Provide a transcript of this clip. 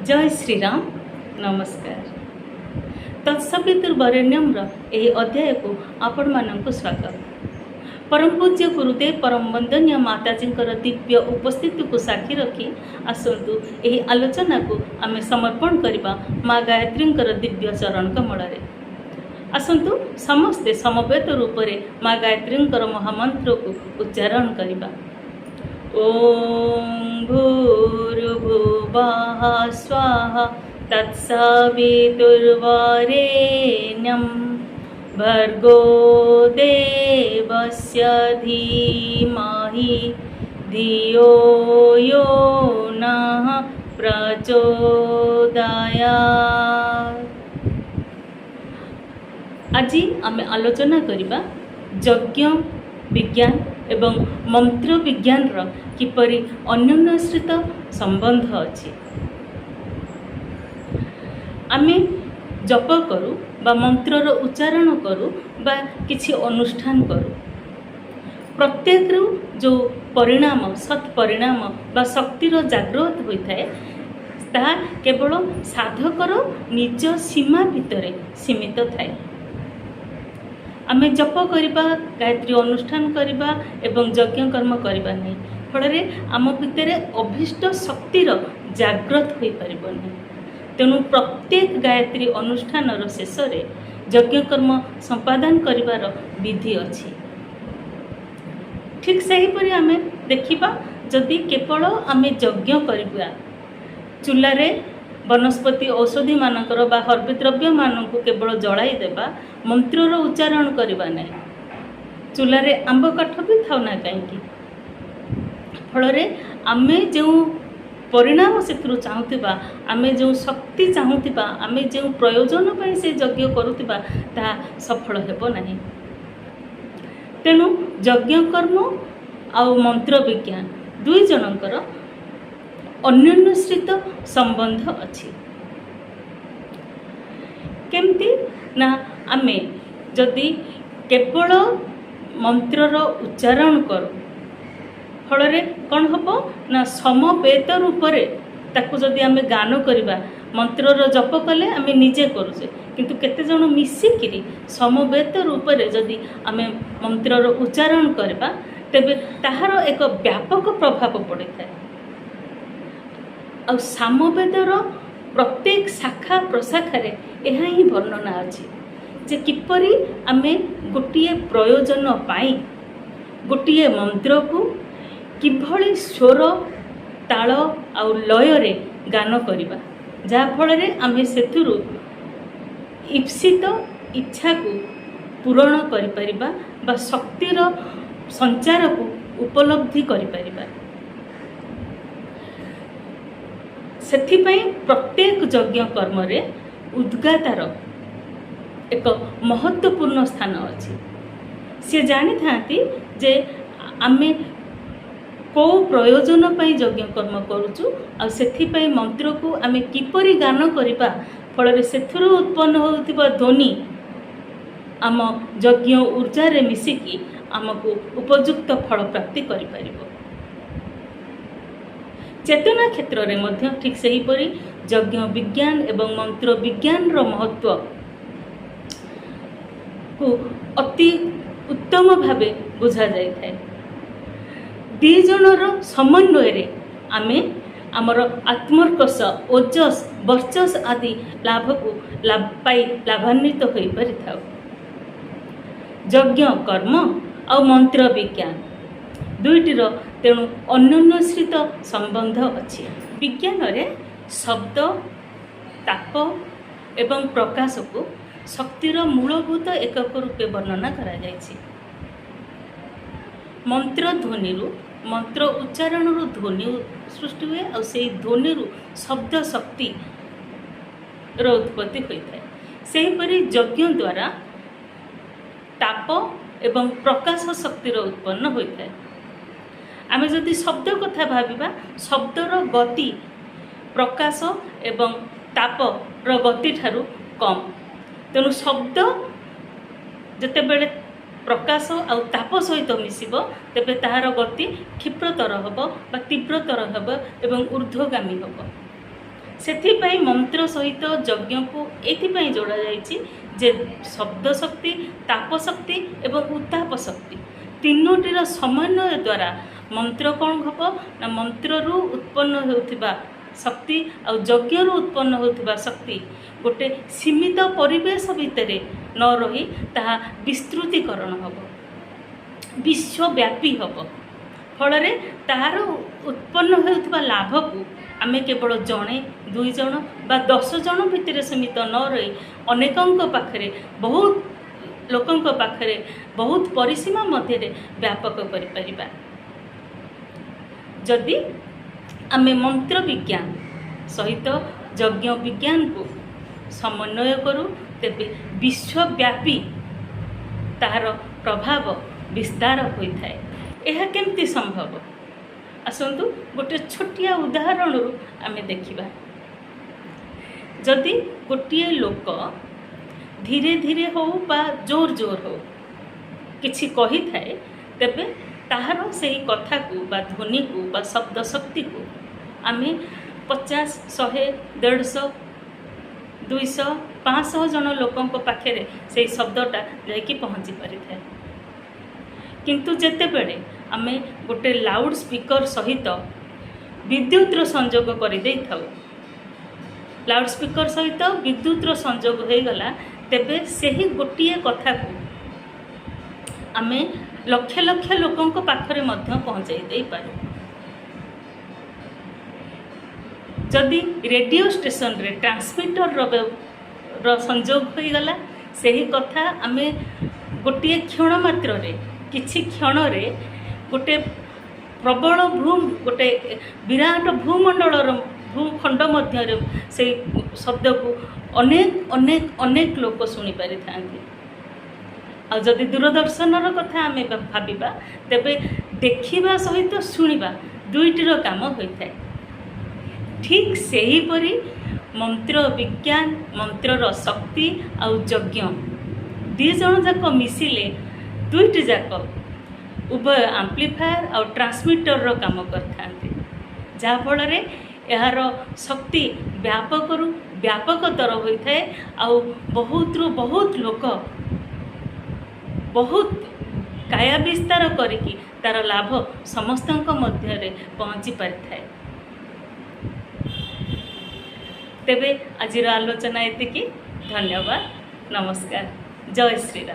जय श्रीराम। नमस्कार। तत्सवितुर्वरेण्यम्र यही अध्याय को आपण मानक स्वागत। परम पूज्य गुरुदेव परम वंदनीय माताजी दिव्य उपस्थिति को साक्षी रखी आसतु यही आलोचना को आम समर्पण करवा माँ गायत्री दिव्य चरण कमल। आसतु समस्ते समवेत रूप से माँ गायत्री महामंत्र को उच्चारण करवा। ओम भूर्भुवः स्वाहा तत्सवितुर्वरेण्यं भर्गो देवस्य धीमहि धियो यो नः प्रचोदयात्। आज आम आलोचना करवा यज्ञ विज्ञान एवं मंत्र विज्ञान किपरि अन्योन्यश्रित संबंध अच्छी। आमे जप करूँ बा मंत्रर उच्चारण करूँ बा किछि अनुष्ठान करूँ, प्रत्येक जो परिणाम सत्परिणाम बा शक्तिर जागृत होता है ताहा केवल साधकर निज सीमा भितर सीमित थाए। आमे जप करवा, गायत्री अनुष्ठान करवा एवं यज्ञ कर्म करवा नहीं, फल आम भितर अभीष्ट शक्तिर जागृत हो पारिब नहीं। तेणु प्रत्येक गायत्री अनुष्ठान शेष में यज्ञ कर्म संपादन करिवार विधि अच्छी। ठीक सहीपरि आमे देखिबा, जदि केवल आमे यज्ञ करवा चूल्हे वनस्पति औषधि मानकर बा हर्बिद्रव्य मानक केवल जलाई देबा, मंत्रर उच्चारण करवा नहीं, चूल्हे आंब काठ भी थाउ ना कहीं, फल आमे जो परिणाम से चाहूबा, आमे जो शक्ति चाहूबा, आमे जो प्रयोजन पर से यज्ञ करुवा ता सफल हेब नहीं। तेणु यज्ञ कर्म आ मंत्र विज्ञान दुई जनकर अन्योन्यश्रित संबंध अच्छी। केमती ना आमे जदि केवल मंत्रर उच्चारण करूँ, फल कौन हम ना समवेत रूप से ताकू जदि आमे गान करवा, मंत्रर जप कले आमे निजे करुचे, किंतु केते जण मिसिकिरी समवेत रूप से जदि आमे मंत्रर उच्चारण करवा तेबे ताहार एक व्यापक प्रभाव पड़े था। आ सामवेदर प्रत्येक शाखा प्रशाखारे यह ही वर्णना अच्छी जे किपरि आमे गोटिए प्रयोजन पाई गोटिए मंत्र को किभली स्वर ताल आ लय रे गान करिबा, जहा फल आमे सेथुरु ईप्सित इच्छा को पूरण करि परिबा बा शक्तिर संचार को उपलब्धि करि परिबा। सेथिपई प्रत्येक यज्ञ कर्म रे उद्गातार एक महत्वपूर्ण स्थान अच्छी। सी जानी थांती जे आमे को प्रयोजन पाई यज्ञ कर्म करुचु आ सेथिपई मंत्र को आमे किपरि गान करिबा, फल सेथुरु उत्पन्न होउतिबा ध्वनि आम यज्ञ ऊर्जा रे मिसिकी आमको उपयुक्त फल प्राप्ति करि परिबो। चेतना क्षेत्र में मध्य ठीक से ही परी यज्ञ विज्ञान एवं मंत्र विज्ञान रो महत्व को अति उत्तम भावे बुझा जाय थाए। दी जनर समन्वय रे आमे आमर आत्मर्कश ओजस वर्चस आदि लाभ को लाभान्वित हो पारि थाउ। यज्ञ कर्म और मंत्र विज्ञान दुईटीर तेणु अन्योन्यश्रित संबंध अच्छी। विज्ञान रे शब्द ताप एवं प्रकाश को शक्तिर मूलभूत एकक रूपे वर्णना करा जायछि। मंत्र ध्वनि मंत्र उच्चारण ध्वनि सृष्टि हुए और से ध्वनि शब्द शक्ति उत्पत्ति होता है। सेहीपरि यज्ञ द्वारा ताप एवं प्रकाश शक्तिर उत्पन्न होता है। आमे जदि शब्द कथा भाविबा, शब्दर गति प्रकाश एवं ताप गति ठारू कम, तेणु शब्द जितेबले प्रकाश आ ताप सहित मिसिब तेबे ताहार गति क्षिप्रतर होब बा तीव्रतर होब एवं ऊर्ध्वगामी होब। ସେଥିପାଇଁ ମନ୍ତ୍ର ସହିତ ଯଜ୍ଞକୁ ଏଇଥିପାଇଁ ଯୋଡ଼ାଯାଇଛି ଯେ ଶବ୍ଦ ଶକ୍ତି, ତାପ ଶକ୍ତି ଏବଂ ଉତ୍ତାପ ଶକ୍ତି ତିନୋଟିର ସମନ୍ୱୟ ଦ୍ୱାରା ମନ୍ତ୍ର କ'ଣ ହେବ ନା ମନ୍ତ୍ରରୁ ଉତ୍ପନ୍ନ ହେଉଥିବା ଶକ୍ତି ଆଉ ଯଜ୍ଞରୁ ଉତ୍ପନ୍ନ ହେଉଥିବା ଶକ୍ତି ଗୋଟେ ସୀମିତ ପରିବେଶ ଭିତରେ ନ ରହି ତାହା ବିସ୍ତୃତିକରଣ ହେବ, ବିଶ୍ୱବ୍ୟାପୀ ହେବ। ଫଳରେ ତାହାର ଉତ୍ପନ୍ନ ହେଉଥିବା ଲାଭକୁ ଆମେ କେବଳ ଜଣେ, 2 ଜଣ ବା 10 ଜଣ ଭିତରେ ସୀମିତ ନ ରହି ଅନେକଙ୍କ ପାଖରେ, ବହୁତ ଲୋକଙ୍କ ପାଖରେ, ବହୁତ ପରିସୀମା ମଧ୍ୟରେ ବ୍ୟାପକ କରିପାରିବା। ଯଦି ଆମେ ମନ୍ତ୍ର ବିଜ୍ଞାନ ସହିତ ଯଜ୍ଞ ବିଜ୍ଞାନକୁ ସମନ୍ୱୟ କରୁ ତେବେ ବିଶ୍ୱବ୍ୟାପୀ ତାହାର ପ୍ରଭାବ ବିସ୍ତାର ହୋଇଥାଏ। ଏହା କେମିତି ସମ୍ଭବ? ଆସନ୍ତୁ ଗୋଟେ ଛୋଟିଆ ଉଦାହରଣରୁ ଆମେ ଦେଖିବା। ଯଦି ଗୋଟିଏ ଲୋକ ଧୀରେ ଧୀରେ ହେଉ ବା ଜୋର ଜୋର ହେଉ କିଛି କହିଥାଏ ତେବେ ତାହାର ସେହି କଥାକୁ ବା ଧ୍ୱନିକୁ ବା ଶବ୍ଦ ଶକ୍ତିକୁ ଆମେ 50, 100, 150, 200, 500 ଜଣ ଲୋକଙ୍କ ପାଖରେ ସେହି ଶବ୍ଦଟା ଯାଇକି ପହଞ୍ଚି ପାରିଥାଏ। କିନ୍ତୁ ଯେତେବେଳେ ଆମେ ଗୋଟେ ଲାଉଡ଼ ସ୍ପିକର ସହିତ ବିଦ୍ୟୁତର ସଂଯୋଗ କରିଦେଇଥାଉ, ଲାଉଡ଼ ସ୍ପିକର ସହିତ ବିଦ୍ୟୁତର ସଂଯୋଗ ହୋଇଗଲା ତେବେ ସେହି ଗୋଟିଏ କଥାକୁ ଆମେ ଲକ୍ଷ ଲକ୍ଷ ଲୋକଙ୍କ ପାଖରେ ମଧ୍ୟ ପହଞ୍ଚାଇ ଦେଇପାରୁ। ଯଦି ରେଡ଼ିଓ ଷ୍ଟେସନରେ ଟ୍ରାନ୍ସମିଟରର ସଂଯୋଗ ହୋଇଗଲା, ସେହି କଥା ଆମେ ଗୋଟିଏ କ୍ଷଣ ମାତ୍ରରେ, କିଛି କ୍ଷଣରେ ଗୋଟେ ପ୍ରବଳ ଗୋଟେ ବିରାଟ ଭୂମଣ୍ଡଳର ଭୂଖଣ୍ଡ ମଧ୍ୟରେ ସେଇ ଶବ୍ଦକୁ ଅନେକ ଅନେକ ଅନେକ ଲୋକ ଶୁଣିପାରିଥାନ୍ତି। ଆଉ ଯଦି ଦୂରଦର୍ଶନର କଥା ଆମେ ଭାବିବା ତେବେ ଦେଖିବା ସହିତ ଶୁଣିବା ଦୁଇଟିର କାମ ହୋଇଥାଏ। ଠିକ୍ ସେହିପରି ମନ୍ତ୍ର ବିଜ୍ଞାନ, ମନ୍ତ୍ରର ଶକ୍ତି ଆଉ ଯଜ୍ଞ 2 ଜଣ ଯାକ ମିଶିଲେ ଦୁଇଟି ଯାକ ଉଭୟ ଆମ୍ପ୍ଲିଫାୟର ଆଉ ଟ୍ରାନ୍ସମିଟରର କାମ କରିଥାନ୍ତି, ଯାହାଫଳରେ ଏହାର ଶକ୍ତି ବ୍ୟାପକରୁ ବ୍ୟାପକତର ହୋଇଥାଏ ଆଉ ବହୁତରୁ ବହୁତ ଲୋକ ବହୁତ କାୟା ବିସ୍ତାର କରିକି ତା'ର ଲାଭ ସମସ୍ତଙ୍କ ମଧ୍ୟରେ ପହଞ୍ଚି ପାରିଥାଏ। ତେବେ ଆଜିର ଆଲୋଚନା ଏତିକି। ଧନ୍ୟବାଦ, ନମସ୍କାର, ଜୟ ଶ୍ରୀରାମ।